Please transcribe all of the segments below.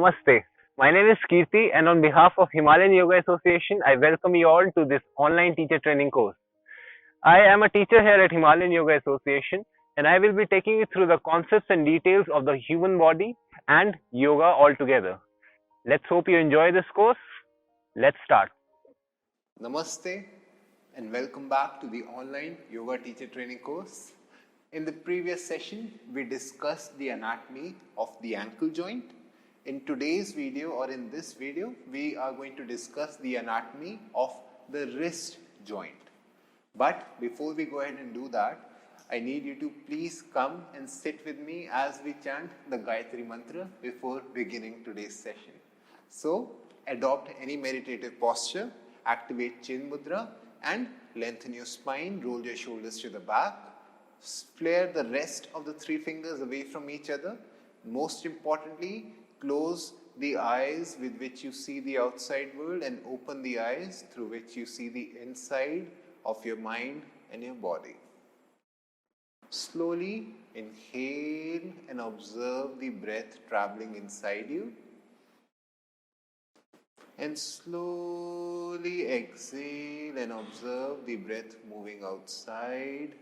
Namaste. My name is Kirti, and on behalf of Himalayan Yoga Association, I welcome you all to this online teacher training course. I am a teacher here at Himalayan Yoga Association, and I will be taking you through the concepts and details of the human body and yoga altogether. Let's hope you enjoy this course. Let's start. Namaste and welcome back to the online yoga teacher training course. In the previous session, we discussed the anatomy of the ankle joint. In today's video or in this video, we are going to discuss the anatomy of the wrist joint. But before we go ahead and do that, I need you to please come and sit with me as we chant the Gayatri Mantra before beginning today's session. So, adopt any meditative posture, activate Chin Mudra and lengthen your spine, roll your shoulders to the back, flare the rest of the three fingers away from each other. Most importantly, close the eyes with which you see the outside world and open the eyes through which you see the inside of your mind and your body. Slowly inhale and observe the breath traveling inside you. And slowly exhale and observe the breath moving outside.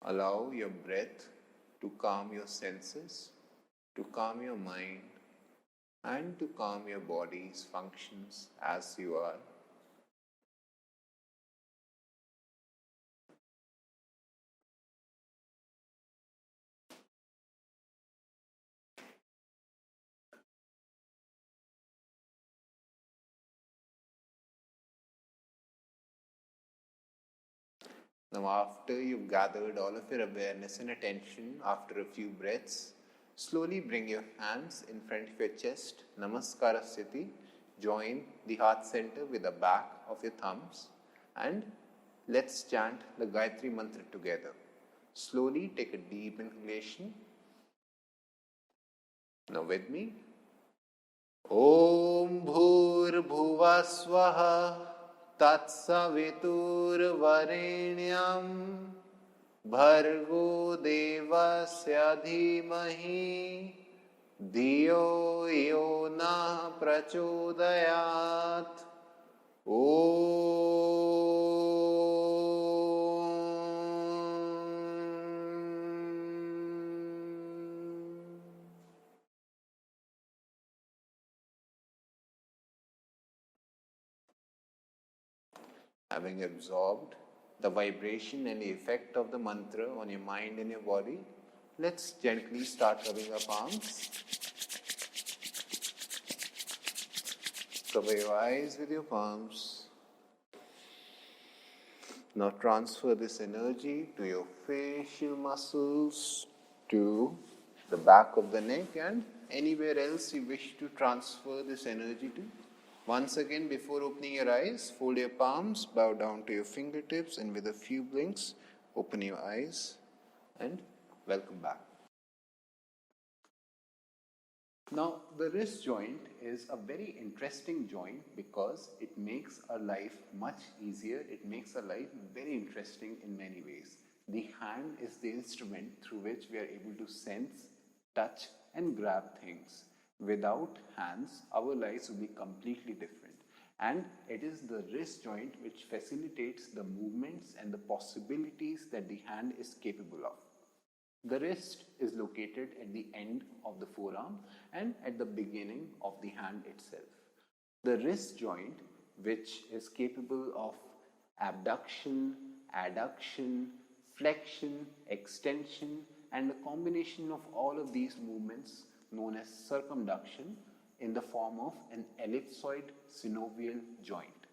Allow your breath to calm your senses, to calm your mind, and to calm your body's functions as you are. Now, after you've gathered all of your awareness and attention after a few breaths, slowly bring your hands in front of your chest, Namaskara Sthiti. Join the heart center with the back of your thumbs and let's chant the Gayatri Mantra together. Slowly take a deep inhalation. Now with me. Om Bhur Bhuva Swaha Tatsaviturvarenyam Bhargo Devasya Dhimahi Dhiyo Yo Na Prachodayat. Having absorbed the vibration and the effect of the mantra on your mind and your body, let's gently start rubbing our palms. Cover your eyes with your palms. Now transfer this energy to your facial muscles, to the back of the neck and anywhere else you wish to transfer this energy to. Once again, before opening your eyes, fold your palms, bow down to your fingertips, and with a few blinks, open your eyes and welcome back. Now, the wrist joint is a very interesting joint because it makes our life much easier. It makes our life very interesting in many ways. The hand is the instrument through which we are able to sense, touch, and grab things. Without hands, our lives will be completely different. And it is the wrist joint which facilitates the movements and the possibilities that the hand is capable of. The wrist is located at the end of the forearm and at the beginning of the hand itself. The wrist joint, which is capable of abduction, adduction, flexion, extension, and a combination of all of these movements known as circumduction in the form of an ellipsoid synovial joint.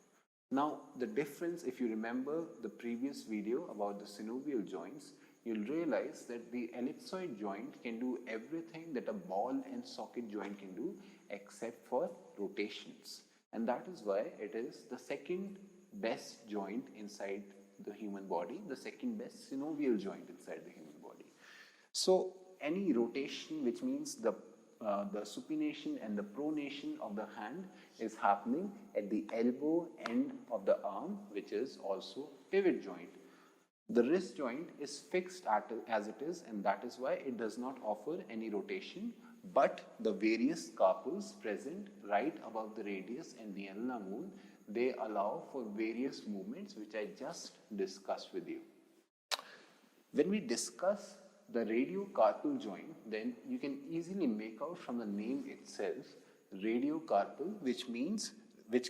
Now, the difference, if you remember the previous video about the synovial joints, you'll realize that the ellipsoid joint can do everything that a ball and socket joint can do except for rotations. And that is why it is the second best joint inside the human body, the second best synovial joint inside the human body. So, any rotation, which means the supination and the pronation of the hand, is happening at the elbow end of the arm, which is also pivot joint. The wrist joint is fixed as it is, and that is why it does not offer any rotation, but the various carpals present right above the radius and the ulnar bone, they allow for various movements which I just discussed with you. When we discuss the radiocarpal joint, then you can easily make out from the name itself, radiocarpal, which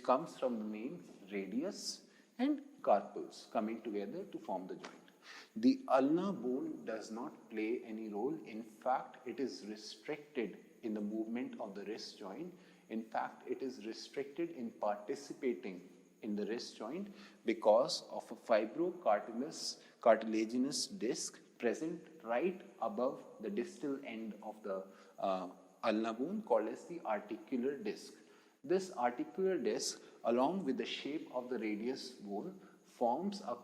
comes from the name radius and carpals coming together to form the joint. The ulnar bone does not play any role. In fact, it is restricted in the movement of the wrist joint. In fact, it is restricted in participating in the wrist joint because of a fibrocartilaginous disc present right above the distal end of the ulnar bone called as the articular disc. This articular disc, along with the shape of the radius bone, forms a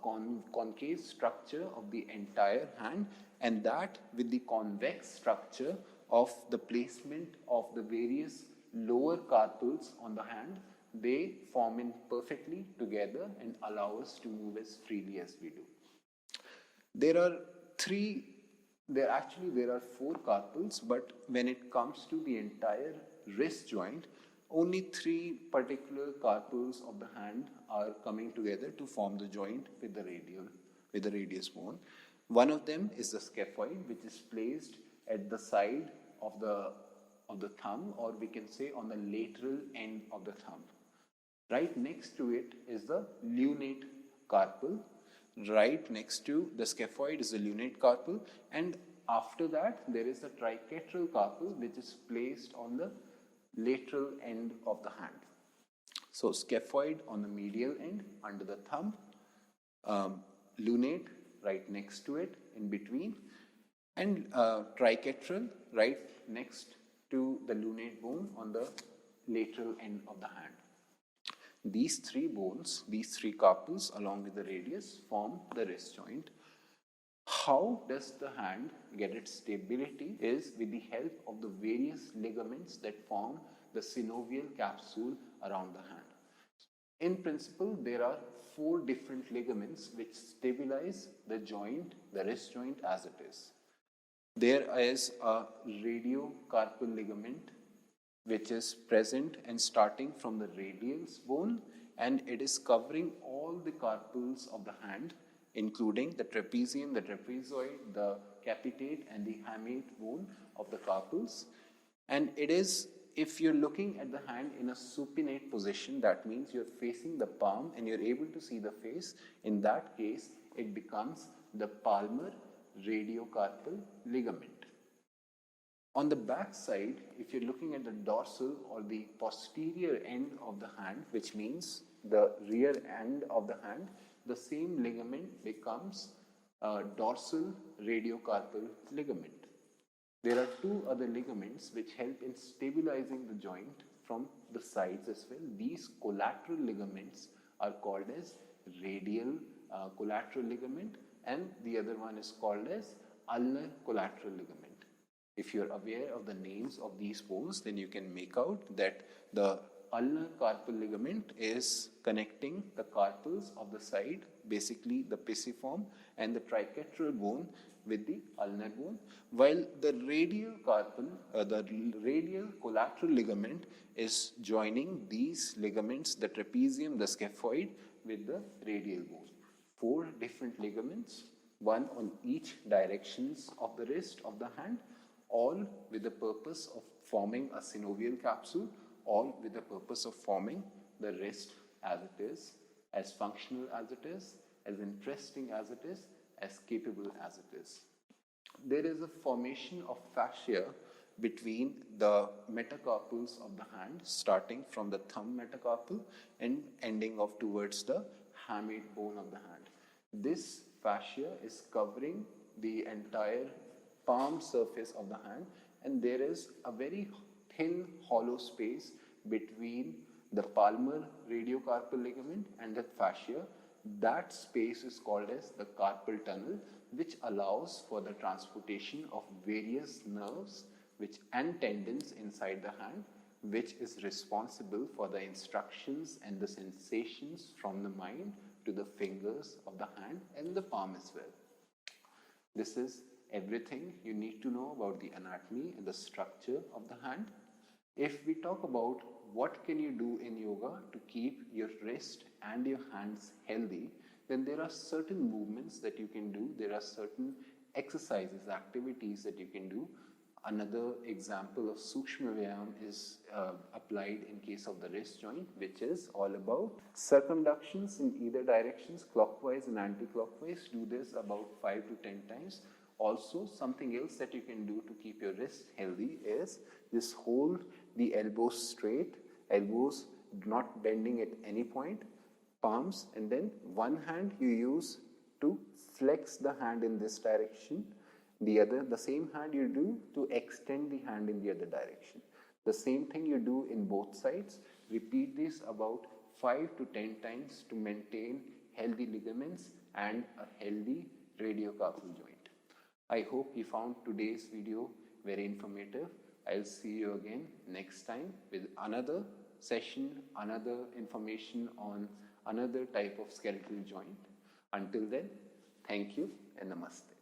concave structure of the entire hand, and that with the convex structure of the placement of the various lower carpals on the hand, they form in perfectly together and allow us to move as freely as we do. There are four carpals, but when it comes to the entire wrist joint, only three particular carpals of the hand are coming together to form the joint with the radius bone. One of them is the scaphoid, which is placed at the side of the thumb, or we can say on the lateral end of the thumb. Right next to it is the lunate carpal. Right next to the scaphoid is the lunate carpal, and after that there is the triquetral carpal, which is placed on the lateral end of the hand. So scaphoid on the medial end under the thumb, lunate right next to it in between, and triquetral right next to the lunate bone on the lateral end of the hand. These three bones, these three carpals along with the radius form the wrist joint. How does the hand get its stability is with the help of the various ligaments that form the synovial capsule around the hand. In principle, there are four different ligaments which stabilize the joint, the wrist joint as it is. There is a radiocarpal ligament which is present and starting from the radial bone, and it is covering all the carpals of the hand, including the trapezium, the trapezoid, the capitate, and the hamate bone of the carpals. And it is, if you're looking at the hand in a supinate position, that means you're facing the palm and you're able to see the face. In that case, it becomes the palmar radiocarpal ligament. On the back side, if you're looking at the dorsal or the posterior end of the hand, which means the rear end of the hand, the same ligament becomes dorsal radiocarpal ligament. There are two other ligaments which help in stabilizing the joint from the sides as well. These collateral ligaments are called as radial collateral ligament, and the other one is called as ulnar collateral ligament. If you're aware of the names of these bones, then you can make out that the ulnar carpal ligament is connecting the carpals of the side, basically the pisiform, and the triquetral bone with the ulnar bone, while the radial collateral ligament is joining these ligaments, the trapezium, the scaphoid, with the radial bone. Four different ligaments, one on each directions of the wrist of the hand, all with the purpose of forming a synovial capsule, all with the purpose of forming the wrist as it is, as functional as it is, as interesting as it is, as capable as it is. There is a formation of fascia between the metacarpals of the hand, starting from the thumb metacarpal and ending off towards the hamate bone of the hand. This fascia is covering the entire palm surface of the hand, and there is a very thin hollow space between the palmar radiocarpal ligament and the fascia. That space is called as the carpal tunnel, which allows for the transportation of various nerves and tendons inside the hand, which is responsible for the instructions and the sensations from the mind to the fingers of the hand and the palm as well. This is everything you need to know about the anatomy and the structure of the hand. If we talk about what can you do in yoga to keep your wrist and your hands healthy, then there are certain movements that you can do. There are certain exercises, activities that you can do. Another example of Sukshma Vyayam is applied in case of the wrist joint, which is all about circumductions in either directions, clockwise and anti-clockwise. Do this about 5 to 10 times. Also, something else that you can do to keep your wrist healthy is just hold the elbows straight, elbows not bending at any point, palms, and then one hand you use to flex the hand in this direction. The same hand you do to extend the hand in the other direction. The same thing you do in both sides. Repeat this about 5 to 10 times to maintain healthy ligaments and a healthy radiocarpal joint. I hope you found today's video very informative. I'll see you again next time with another session, another information on another type of skeletal joint. Until then, thank you and namaste.